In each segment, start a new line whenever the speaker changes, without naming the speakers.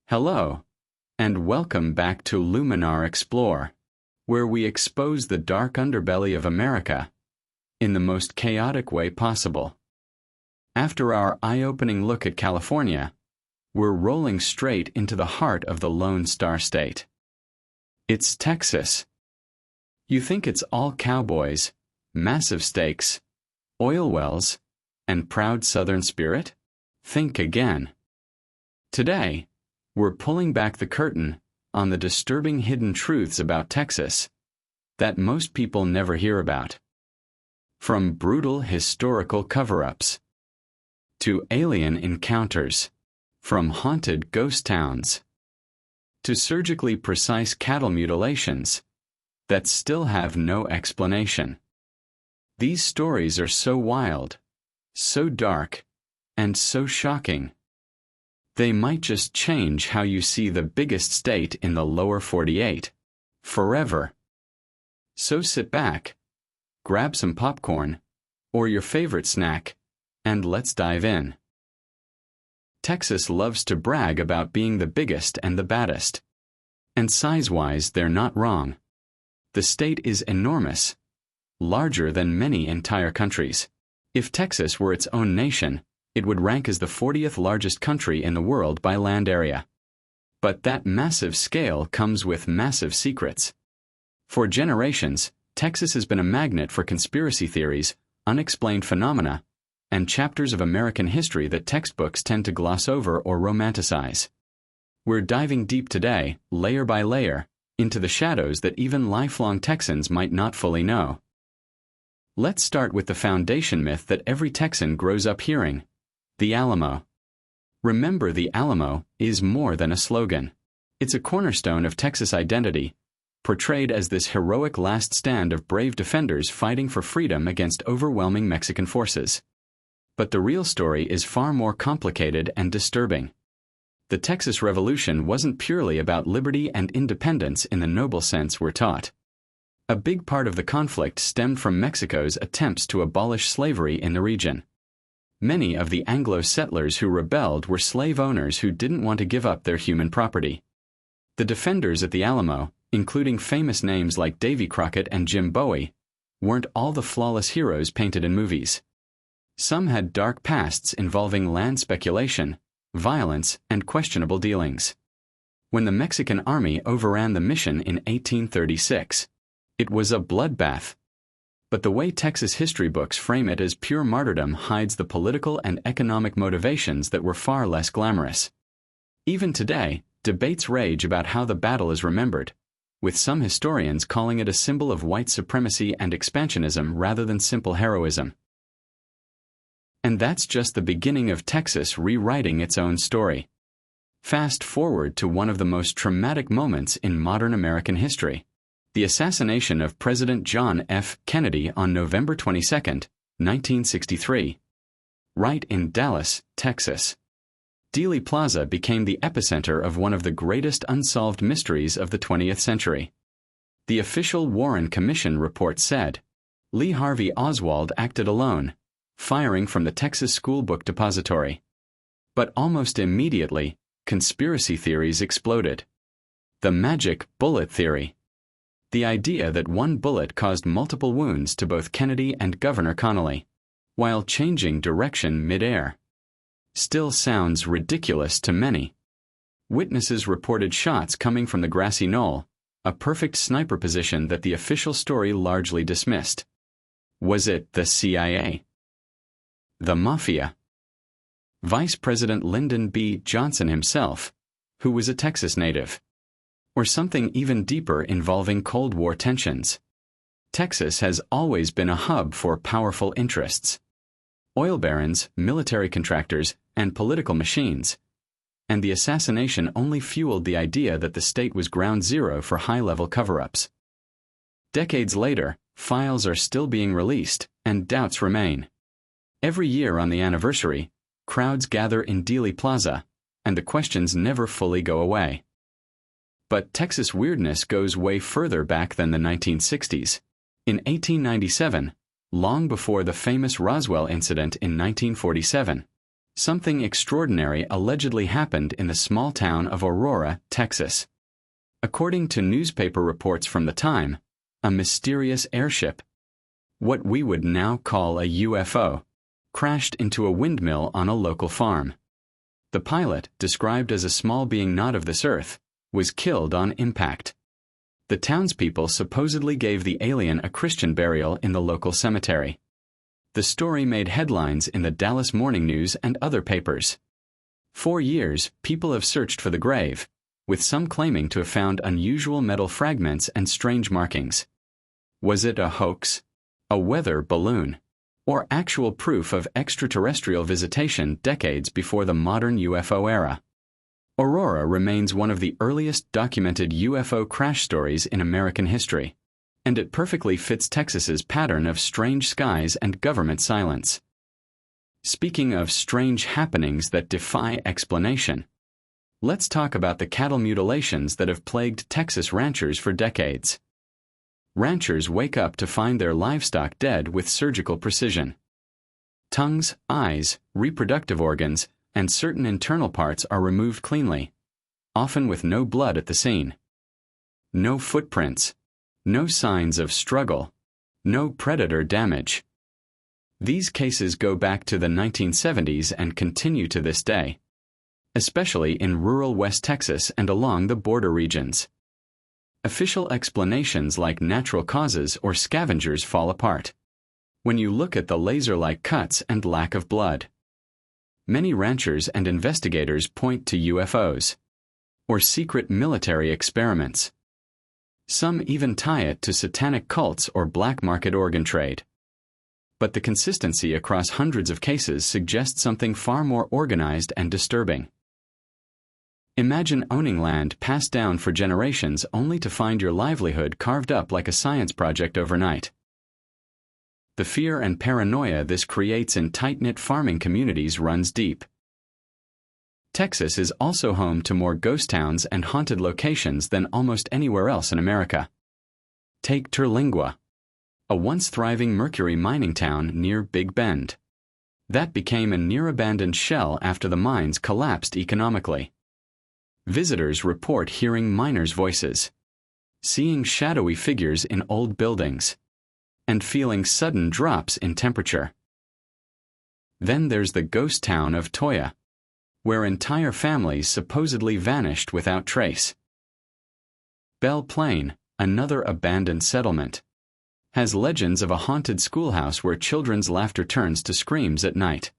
Hello, and welcome back to Luminar Explore, where we expose the dark underbelly of America in the most chaotic way possible. After our eye-opening look at California, we're rolling straight into the heart of the Lone Star State. It's Texas. You think it's all cowboys, massive stakes, oil wells, and proud Southern spirit? Think again. Today, we're pulling back the curtain on the disturbing hidden truths about Texas that most people never hear about. From brutal historical cover-ups to alien encounters, from haunted ghost towns to surgically precise cattle mutilations that still have no explanation. These stories are so wild, so dark, and so shocking. They might just change how you see the biggest state in the lower 48, forever. So sit back, grab some popcorn, or your favorite snack, and let's dive in. Texas loves to brag about being the biggest and the baddest. And size-wise, they're not wrong. The state is enormous, larger than many entire countries. If Texas were its own nation, it would rank as the 40th largest country in the world by land area. But that massive scale comes with massive secrets. For generations, Texas has been a magnet for conspiracy theories, unexplained phenomena, and chapters of American history that textbooks tend to gloss over or romanticize. We're diving deep today, layer by layer, into the shadows that even lifelong Texans might not fully know. Let's start with the foundation myth that every Texan grows up hearing: the Alamo. Remember, the Alamo is more than a slogan. It's a cornerstone of Texas identity, portrayed as this heroic last stand of brave defenders fighting for freedom against overwhelming Mexican forces. But the real story is far more complicated and disturbing. The Texas Revolution wasn't purely about liberty and independence in the noble sense we're taught. A big part of the conflict stemmed from Mexico's attempts to abolish slavery in the region. Many of the Anglo settlers who rebelled were slave owners who didn't want to give up their human property. The defenders at the Alamo, including famous names like Davy Crockett and Jim Bowie, weren't all the flawless heroes painted in movies. Some had dark pasts involving land speculation, violence, and questionable dealings. When the Mexican army overran the mission in 1836, it was a bloodbath. But the way Texas history books frame it as pure martyrdom hides the political and economic motivations that were far less glamorous. Even today, debates rage about how the battle is remembered, with some historians calling it a symbol of white supremacy and expansionism rather than simple heroism. And that's just the beginning of Texas rewriting its own story. Fast forward to one of the most traumatic moments in modern American history: the assassination of President John F. Kennedy on November 22, 1963. Right in Dallas, Texas. Dealey Plaza became the epicenter of one of the greatest unsolved mysteries of the 20th century. The official Warren Commission report said, Lee Harvey Oswald acted alone, firing from the Texas School Book Depository. But almost immediately, conspiracy theories exploded. The magic bullet theory. The idea that one bullet caused multiple wounds to both Kennedy and Governor Connally, while changing direction mid-air, still sounds ridiculous to many. Witnesses reported shots coming from the grassy knoll, a perfect sniper position that the official story largely dismissed. Was it the CIA? The Mafia? Vice President Lyndon B. Johnson himself, who was a Texas native? Or something even deeper involving Cold War tensions? Texas has always been a hub for powerful interests: oil barons, military contractors, and political machines. And the assassination only fueled the idea that the state was ground zero for high-level cover-ups. Decades later, files are still being released, and doubts remain. Every year on the anniversary, crowds gather in Dealey Plaza, and the questions never fully go away. But Texas weirdness goes way further back than the 1960s. In 1897, long before the famous Roswell incident in 1947, Something extraordinary allegedly happened in the small town of Aurora, Texas. According to newspaper reports from the time, a mysterious airship, what we would now call a UFO, crashed into a windmill on a local farm. The pilot, described as a small being not of this earth, was killed on impact. The townspeople supposedly gave the alien a Christian burial in the local cemetery. The story made headlines in the Dallas Morning News and other papers. For years, people have searched for the grave, with some claiming to have found unusual metal fragments and strange markings. Was it a hoax, a weather balloon, or actual proof of extraterrestrial visitation decades before the modern UFO era? Aurora remains one of the earliest documented UFO crash stories in American history, and it perfectly fits Texas's pattern of strange skies and government silence. Speaking of strange happenings that defy explanation, let's talk about the cattle mutilations that have plagued Texas ranchers for decades. Ranchers wake up to find their livestock dead with surgical precision. Tongues, eyes, reproductive organs, and certain internal parts are removed cleanly, often with no blood at the scene. No footprints, no signs of struggle, no predator damage. These cases go back to the 1970s and continue to this day, especially in rural West Texas and along the border regions. Official explanations like natural causes or scavengers fall apart when you look at the laser-like cuts and lack of blood. Many ranchers and investigators point to UFOs or secret military experiments. Some even tie it to satanic cults or black market organ trade. But the consistency across hundreds of cases suggests something far more organized and disturbing. Imagine owning land passed down for generations only to find your livelihood carved up like a science project overnight. The fear and paranoia this creates in tight-knit farming communities runs deep. Texas is also home to more ghost towns and haunted locations than almost anywhere else in America. Take Terlingua, a once thriving mercury mining town near Big Bend. That became a near-abandoned shell after the mines collapsed economically. Visitors report hearing miners' voices, seeing shadowy figures in old buildings, and feeling sudden drops in temperature. Then there's the ghost town of Toya, where entire families supposedly vanished without trace. Belle Plaine, another abandoned settlement, has legends of a haunted schoolhouse where children's laughter turns to screams at night.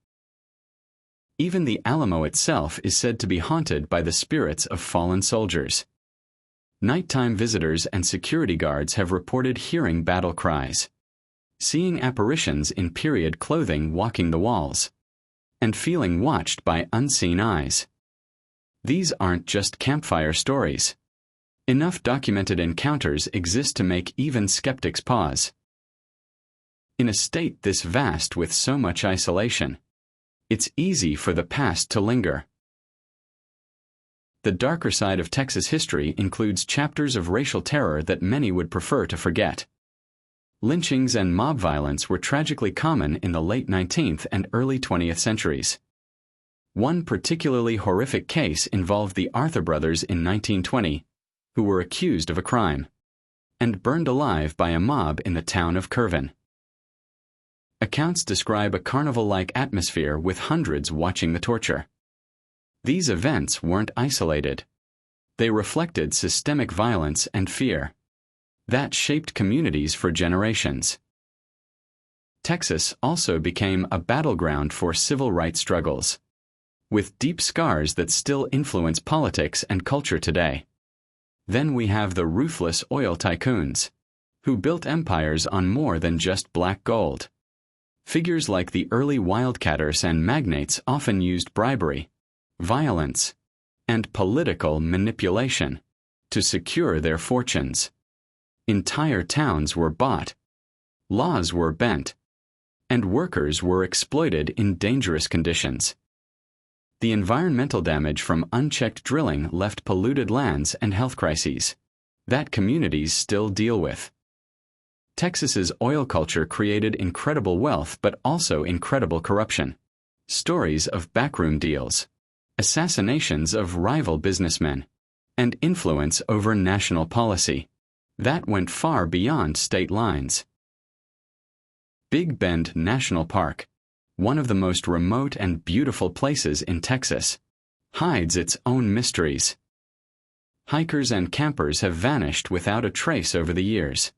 Even the Alamo itself is said to be haunted by the spirits of fallen soldiers. Nighttime visitors and security guards have reported hearing battle cries, seeing apparitions in period clothing walking the walls, and feeling watched by unseen eyes. These aren't just campfire stories. Enough documented encounters exist to make even skeptics pause. In a state this vast with so much isolation, it's easy for the past to linger. The darker side of Texas history includes chapters of racial terror that many would prefer to forget. Lynchings and mob violence were tragically common in the late 19th and early 20th centuries. One particularly horrific case involved the Arthur brothers in 1920, who were accused of a crime and burned alive by a mob in the town of Kirvin. Accounts describe a carnival-like atmosphere with hundreds watching the torture. These events weren't isolated. They reflected systemic violence and fear that shaped communities for generations. Texas also became a battleground for civil rights struggles, with deep scars that still influence politics and culture today. Then we have the ruthless oil tycoons, who built empires on more than just black gold. Figures like the early wildcatters and magnates often used bribery, violence, and political manipulation to secure their fortunes. Entire towns were bought, laws were bent, and workers were exploited in dangerous conditions. The environmental damage from unchecked drilling left polluted lands and health crises that communities still deal with. Texas's oil culture created incredible wealth but also incredible corruption. stories of backroom deals, assassinations of rival businessmen, and influence over national policy that went far beyond state lines. Big Bend National Park, one of the most remote and beautiful places in Texas, hides its own mysteries. Hikers and campers have vanished without a trace over the years.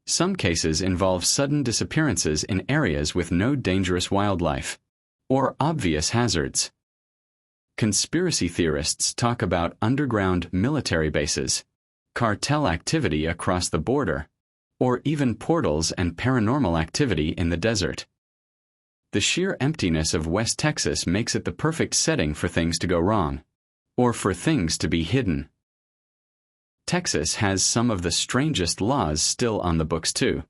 Some cases involve sudden disappearances in areas with no dangerous wildlife or obvious hazards. Conspiracy theorists talk about underground military bases, cartel activity across the border, or even portals and paranormal activity in the desert. The sheer emptiness of West Texas makes it the perfect setting for things to go wrong, or for things to be hidden. Texas has some of the strangest laws still on the books too.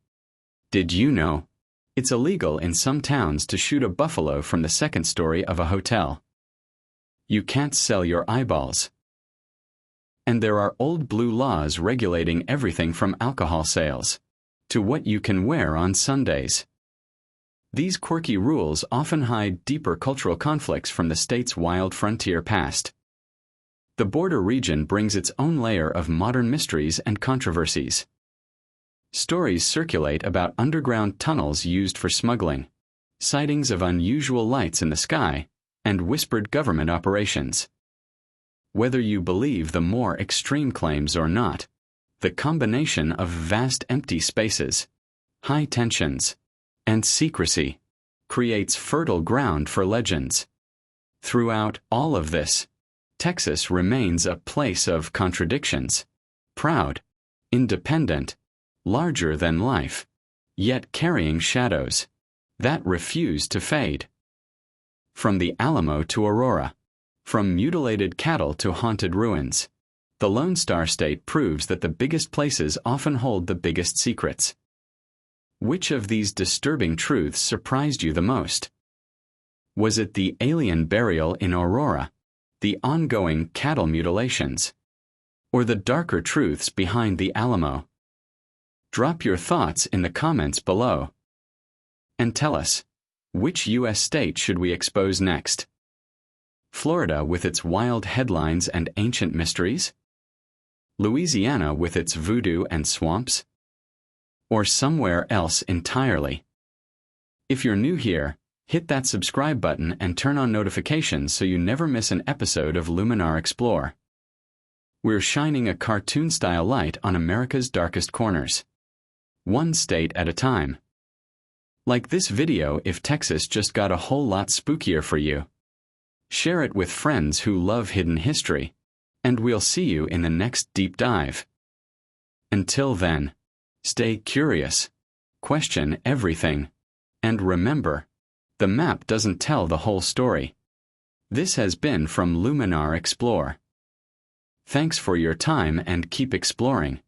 Did you know? It's illegal in some towns to shoot a buffalo from the second story of a hotel. You can't sell your eyeballs. And there are old blue laws regulating everything from alcohol sales to what you can wear on Sundays. These quirky rules often hide deeper cultural conflicts from the state's wild frontier past. The border region brings its own layer of modern mysteries and controversies. Stories circulate about underground tunnels used for smuggling, sightings of unusual lights in the sky, and whispered government operations. Whether you believe the more extreme claims or not, the combination of vast empty spaces, high tensions, and secrecy creates fertile ground for legends. Throughout all of this, Texas remains a place of contradictions, proud, independent, larger than life, yet carrying shadows that refuse to fade. From the Alamo to Aurora, from mutilated cattle to haunted ruins, the Lone Star State proves that the biggest places often hold the biggest secrets. Which of these disturbing truths surprised you the most? Was it the alien burial in Aurora, the ongoing cattle mutilations, or the darker truths behind the Alamo? Drop your thoughts in the comments below. And tell us, which U.S. state should we expose next? Florida with its wild headlines and ancient mysteries? Louisiana with its voodoo and swamps? Or somewhere else entirely? If you're new here, hit that subscribe button and turn on notifications so you never miss an episode of Luminar Explore. We're shining a cartoon-style light on America's darkest corners, one state at a time. Like this video if Texas just got a whole lot spookier for you. Share it with friends who love hidden history, and we'll see you in the next deep dive. Until then, stay curious, question everything, and remember, the map doesn't tell the whole story. This has been from Luminar Explore. Thanks for your time and keep exploring.